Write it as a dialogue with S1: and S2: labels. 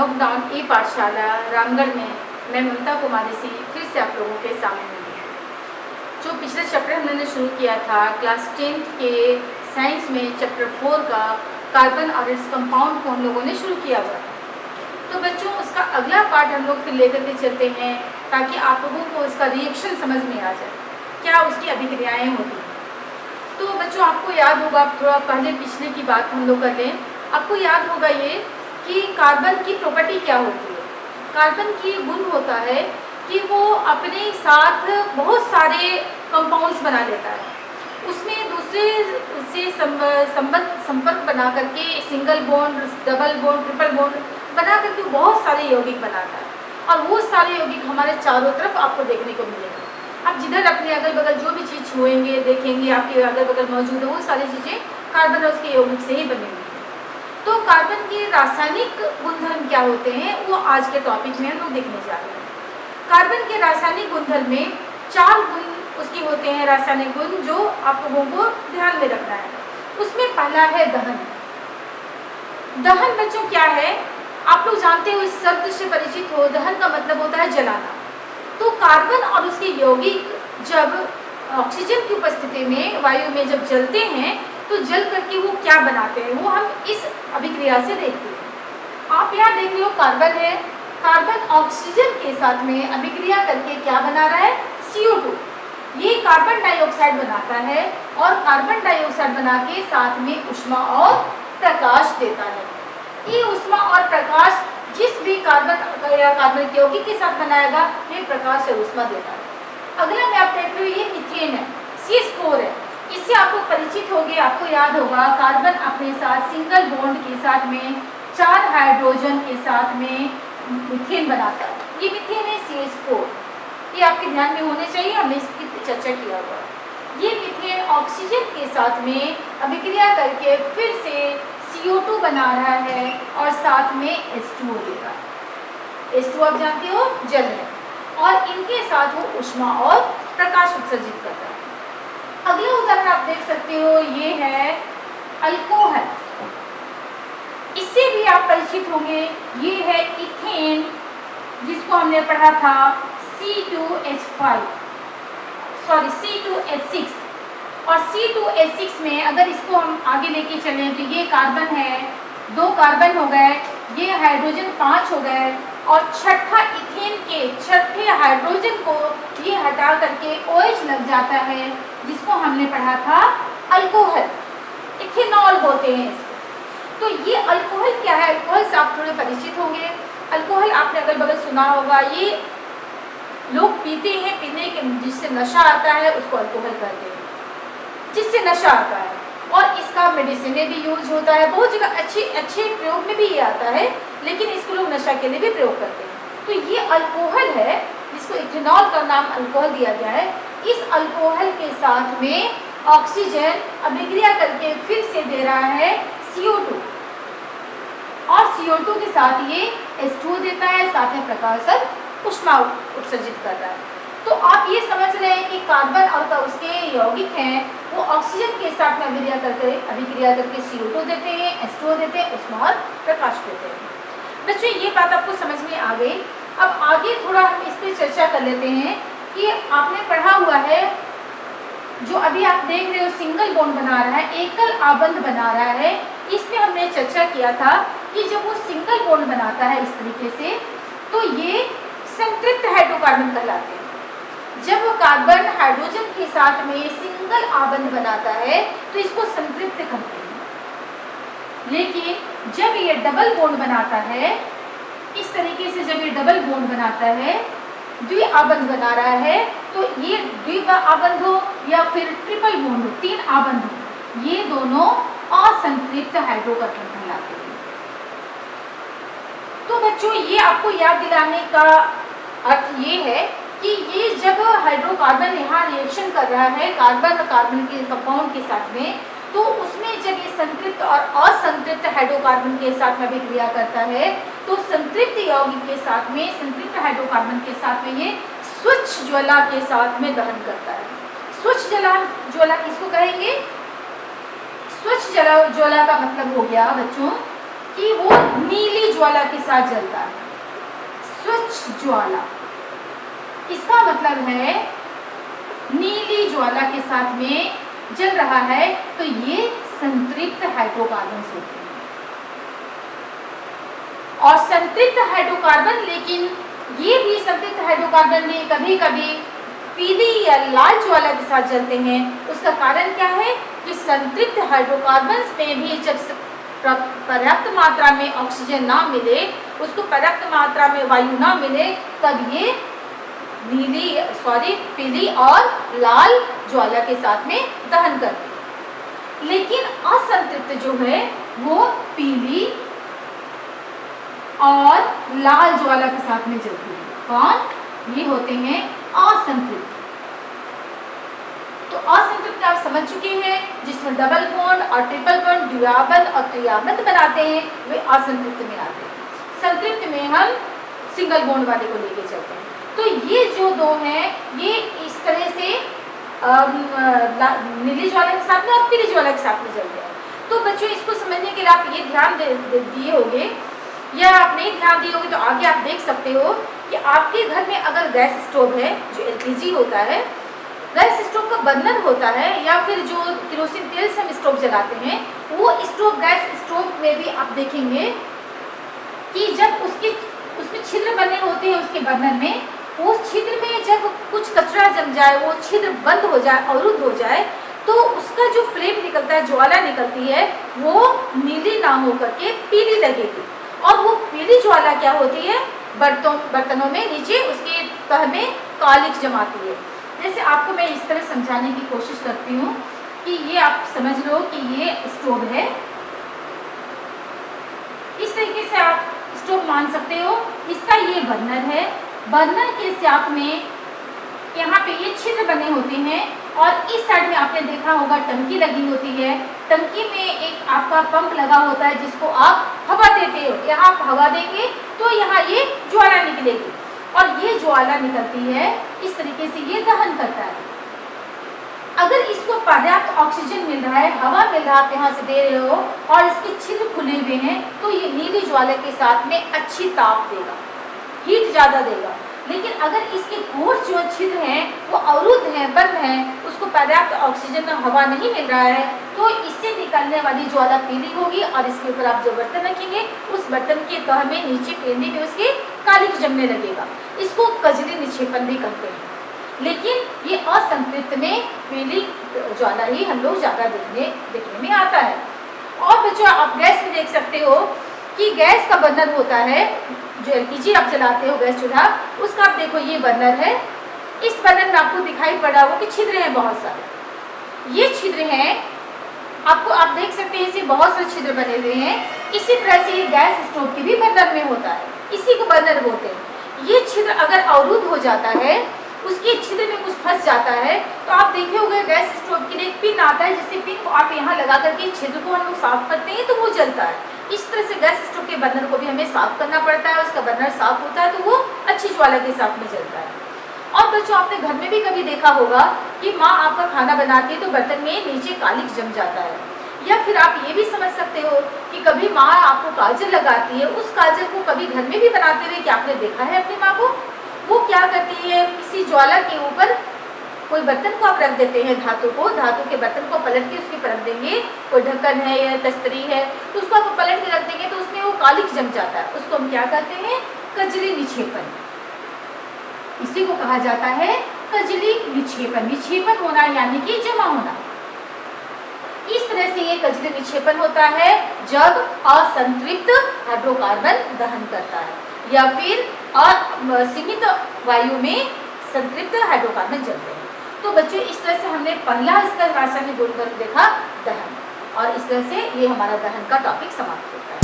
S1: Lockdown ई पाठशाला रामगढ़ में मैं ममता कुमारी सी फिर से आप लोगों के सामने मिली हूँ। जो पिछले चैप्टर हमने शुरू किया था क्लास 10th के साइंस में चैप्टर 4 का कार्बन और इट्स कंपाउंड को हम लोगों ने शुरू किया हुआ था। तो बच्चों उसका अगला पार्ट हम लोग फिर लेकर के चलते हैं ताकि आप लोगों को उसका रिएक्शन समझ में आ जाए, क्या उसकी अभिक्रियाएँ होती हैं। तो बच्चों आपको याद होगा, थोड़ा पहले पिछले की बात हम लोग कर लें। आपको याद होगा ये कि कार्बन की प्रॉपर्टी क्या होती है। कार्बन की गुण होता है कि वो अपने साथ बहुत सारे कंपाउंड्स बना लेता है, उसमें दूसरे से संपर्क बना करके single bond, double bond, triple bond बना करके बहुत सारे यौगिक बनाता है और वो सारे यौगिक हमारे चारों तरफ आपको देखने को मिलेंगे। आप जिधर अपने अगल बगल जो भी चीज़ छुएंगे देखेंगे आपके अगल बगल मौजूद है, वो सारी चीज़ें कार्बन और उसके यौगिक से ही बनी हुई है। तो कार्बन के रासायनिक गुणधर्म क्या होते हैं वो आज के टॉपिक में हम लोग देखने जा रहे हैं। कार्बन के रासायनिक गुणधर्म में 4 गुण उसके होते हैं, रासायनिक गुण जो आप लोगों को ध्यान में रखना है। उसमें पहला है दहन। दहन बच्चों क्या है, आप लोग जानते हो, इस शब्द से परिचित हो। दहन का मतलब होता है जलाना। तो कार्बन और उसके यौगिक जब ऑक्सीजन की उपस्थिति में वायु में जब जलते हैं तो जल करके वो क्या बनाते हैं वो हम इस अभिक्रिया से देखते हैं। आप यहाँ देख लो कार्बन है, कार्बन ऑक्सीजन के साथ में अभिक्रिया करके क्या बना रहा है, CO2। ये कार्बन डाइऑक्साइड बनाता है और कार्बन डाइऑक्साइड बना के साथ में ऊष्मा और प्रकाश देता है। ये ऊष्मा और प्रकाश जिस भी कार्बन या कार्बन के यौगिक के साथ बनाएगा ये प्रकाश और ऊष्मा देता है। अगला में आप देख रहे हो ये मीथेन है, CH4 है। इससे आपको परिचित होंगे, आपको याद होगा कार्बन अपने साथ सिंगल बॉन्ड के साथ में 4 हाइड्रोजन के साथ में मीथेन बनाता है। ये मीथेन है CH4, ये आपके ध्यान में होने चाहिए, हमने इसकी चर्चा किया हुआ। ये मीथेन ऑक्सीजन के साथ में अभिक्रिया करके फिर से CO2 बना रहा है और साथ में H2O दे रहा है। H2O आप जानते हो जल है और इनके साथ वो ऊष्मा और प्रकाश उत्सर्जित करता है। अगला उदाहरण आप देख सकते हो, ये है अल्कोहल। इससे भी आप परिचित होंगे, ये है इथेन जिसको हमने पढ़ा था C2H6 और C2H6 में अगर इसको हम आगे लेके चलें तो ये कार्बन है, 2 कार्बन हो गए, ये हाइड्रोजन 5 हो गए और छठा इथेन के छठे हाइड्रोजन को ये हटा करके OH लग जाता है जिसको हमने पढ़ा था अल्कोहल, इथेनॉल होते हैं इसको। तो ये अल्कोहल क्या है, अल्कोहल से आप थोड़े परिचित होंगे। अल्कोहल आपने अगल बगल सुना होगा, ये लोग पीते हैं, पीने के जिससे नशा आता है उसको अल्कोहल कहते हैं, जिससे नशा आता है। और इसका मेडिसिन में भी यूज होता है, बहुत जगह अच्छे प्रयोग में भी ये आता है, लेकिन इसको लोग नशा के लिए भी प्रयोग करते हैं। तो ये अल्कोहल है जिसको इथेनॉल का नाम अल्कोहल दिया गया है। इस अल्कोहल के साथ में ऑक्सीजन अभिक्रिया करके फिर से दे रहा है CO2 और CO2 के साथ ये H2O देता है, साथ में प्रकाश और ऊष्मा उत्सर्जित करता है। तो आप ये समझ रहे हैं कि कार्बन और उसके यौगिक हैं वो ऑक्सीजन के साथ में अभिक्रिया करके CO2 देते हैं, H2O देते हैं, ऊष्मा और प्रकाश देते हैं। बच्चों ये बात आपको समझ में आ गई। अब आगे थोड़ा हम इस पर चर्चा कर लेते हैं कि आपने पढ़ा हुआ है, जो अभी आप देख रहे हो सिंगल बॉन्ड बना रहा है, एकल आबंध बना रहा है, इसमें हमने चर्चा किया था कि जब वो सिंगल बॉन्ड बनाता है इस तरीके से तो ये संतृप्त हाइड्रोकार्बन कहलाते हैं। जब कार्बन हाइड्रोजन के साथ में सिंगल आबंध बनाता है तो इसको संतृप्त कहते हैं। लेकिन जब ये डबल बॉन्ड बनाता है, इस तरीके से जब ये डबल बॉन्ड बनाता है, द्विआबंध बना रहा है, तो ये द्विआबंध हो या फिर ट्रिपल बॉन्ड हो, 3 आबंध हो, ये दोनों असंतृप्त हाइड्रोकार्बन कहलाते हैं। तो बच्चों ये आपको याद दिलाने का अर्थ ये है कि ये जब हाइड्रोकार्बन यहाँ रिएक्शन कर रहा है कार्बन के कंपाउंड के साथ में, तो उसमें जब ये संतृप्त और असंतृप्त हाइड्रोकार्बन के साथ में अभिक्रिया करता है तो संतृप्त यौगिक के साथ में, संतृप्त हाइड्रोकार्बन के साथ में ये स्वच्छ ज्वाला के साथ में दहन करता है। स्वच्छ ज्वाला किसको कहेंगे? स्वच्छ ज्वाला का मतलब हो गया बच्चों कि वो नीली ज्वाला के साथ जलता है, स्वच्छ ज्वाला। इसका मतलब है नीली ज्वाला के साथ में जल रहा है तो ये संतृप्त हाइड्रोकार्बन होते हैं। और संतृप्त हाइड्रोकार्बन, लेकिन ये भी संतृप्त हाइड्रोकार्बन में कभी कभी पीली या लाल ज्वाला के साथ जलते हैं। उसका कारण क्या है कि संतृप्त हाइड्रोकार्बन में भी जब पर्याप्त मात्रा में ऑक्सीजन ना मिले, उसको पर्याप्त मात्रा में वायु ना मिले, तब ये पीली और लाल ज्वाला के साथ में दहन करते हैं। लेकिन असंतृप्त जो है वो पीली और लाल ज्वाला के साथ में जलती है। कौन? ये होते हैं असंतृप्त। तो असंतृप्त आप समझ चुके हैं, जिसमें डबल बॉन्ड और ट्रिपल बॉन्ड, द्विआबंध और त्रिआबंध बनाते हैं, वे असंतृप्त में आते हैं। संतृप्त में हम सिंगल बॉन्ड वाले को लेके चलते हैं। तो ये जो दो हैं, ये इस तरह से नीली ज्वाला के साथ में और पीली ज्वाला के साथ में जलते हैं। तो बच्चों, इसको समझने के लिए आप ये ध्यान दिए होंगे, या आप नहीं ध्यान दिए होंगे तो आगे आप देख सकते हो कि आपके घर में अगर गैस स्टोव है, जो एलपीजी होता है, गैस स्टोव का बर्नर होता है, या फिर जो केरोसिन तेल से हम स्टोव जलाते हैं, वो स्टोव, गैस स्टोव में भी आप देखेंगे कि जब उसमें छिद्र बने होते हैं उसके बर्नर में, उस छिद्र में जब कुछ कचरा जम जाए, वो छिद्र बंद हो जाए, अवरुद्ध हो जाए, तो उसका जो फ्लेम निकलता है, ज्वाला निकलती है, वो नीली ना होकर के पीली लगेगी। और वो पीली ज्वाला क्या होती है, बर्तनों में नीचे उसके तह में कालिख जमाती है। जैसे आपको मैं इस तरह समझाने की कोशिश करती हूँ कि ये आप समझ लो कि ये स्टोव है, इस तरीके से आप स्टोव मान सकते हो। इसका ये बर्नर है, बर्नर के साथ में यहाँ पे ये छिद्र बने होते हैं, और इस साइड में आपने देखा होगा टंकी लगी होती है। टंकी में एक आपका पंप लगा होता है जिसको आप हवा देते हो। यहाँ आप हवा देंगे तो यहाँ ये ज्वाला निकलेगी, और ये ज्वाला निकलती है, इस तरीके से ये दहन करता है। अगर इसको पर्याप्त ऑक्सीजन मिल रहा है, हवा मिल रहा है, आप यहाँ से दे रहे हो, और इसके छिद्र खुले हुए हैं, तो ये नीली ज्वाला के साथ में अच्छी ताप देगा, हीट ज़्यादा देगा। लेकिन अगर इसके पोर्स जो छिद्र हैं वो अवरुद्ध हैं, बंद हैं, उसको पर्याप्त ऑक्सीजन और हवा नहीं मिल रहा है, तो इससे निकलने वाली ज्वाला पीली होगी, और इसके ऊपर आप जो बर्तन रखेंगे, उस बर्तन के तह में नीचे पेंदी में उसके कालिख जमने लगेगा। इसको कजली निक्षेपण भी कहते हैं। लेकिन ये असंतृप्त में पीली ज्वाला ही हम लोग ज़्यादा देखने में आता है। और बच्चों, आप गैस में देख सकते हो कि गैस का बर्नर होता है, जो एलपीजी आप जलाते हो, गैस चूल्हा, उसका आप देखो ये बर्नर है। इस बर्नर में आपको दिखाई पड़ा हो कि छिद्र हैं बहुत सारे, ये छिद्र हैं, आपको आप देख सकते हैं, इसे बहुत सारे छिद्र बने हुए हैं। इसी तरह से ये गैस स्टोव के भी बर्नर में होता है, इसी को बर्नर बोलते हैं। ये छिद्र अगर अवरुद्ध हो जाता है, उसके छिद्र में कुछ फंस जाता है, तो आप देखे होंगे गैस स्टोव के लिए एक पिन आता है, जिससे पिन को आप यहाँ लगा करके छिद्र को हम लोग साफ करते हैं तो वो जलता है। इस तरह से गैस स्टोव के बर्नर को भी हमें साफ करना पड़ता है, उसका बर्नर साफ होता है तो वो अच्छी ज्वाला के साथ में जलता है। और बच्चों, आपने घर में भी कभी देखा होगा कि माँ आपका खाना बनाती है तो बर्तन में नीचे कालिख जम जाता है। या फिर आप ये भी समझ सकते हो कि कभी माँ आपको काजल लगाती है, उस काजल को कभी घर में भी बनाते हुए क्या आपने देखा है अपनी माँ को? वो क्या करती है, किसी ज्वाला के ऊपर कोई बर्तन को आप रख देते हैं, धातु के बर्तन को पलट के उसके पर रख देंगे, कोई ढक्कन है या तस्तरी है, तो उसको आप पलट के रख देंगे तो उसमें वो कालिख जम जाता है। उसको हम क्या कहते हैं? कजली निक्षेपण। इसी को कहा जाता है कजली निक्षेपण। निक्षेपण होना यानी कि जमा होना। इस तरह से ये कजली निक्षेपण होता है जब असंतृप्त हाइड्रोकार्बन दहन करता है, या फिर सीमित वायु में संतृप्त हाइड्रोकार्बन जलते हैं। तो बच्चों, इस तरह से हमने पहला स्तर रासायनिक गुणधर्म देखा, दहन, और इस तरह से ये हमारा दहन का टॉपिक समाप्त होता है।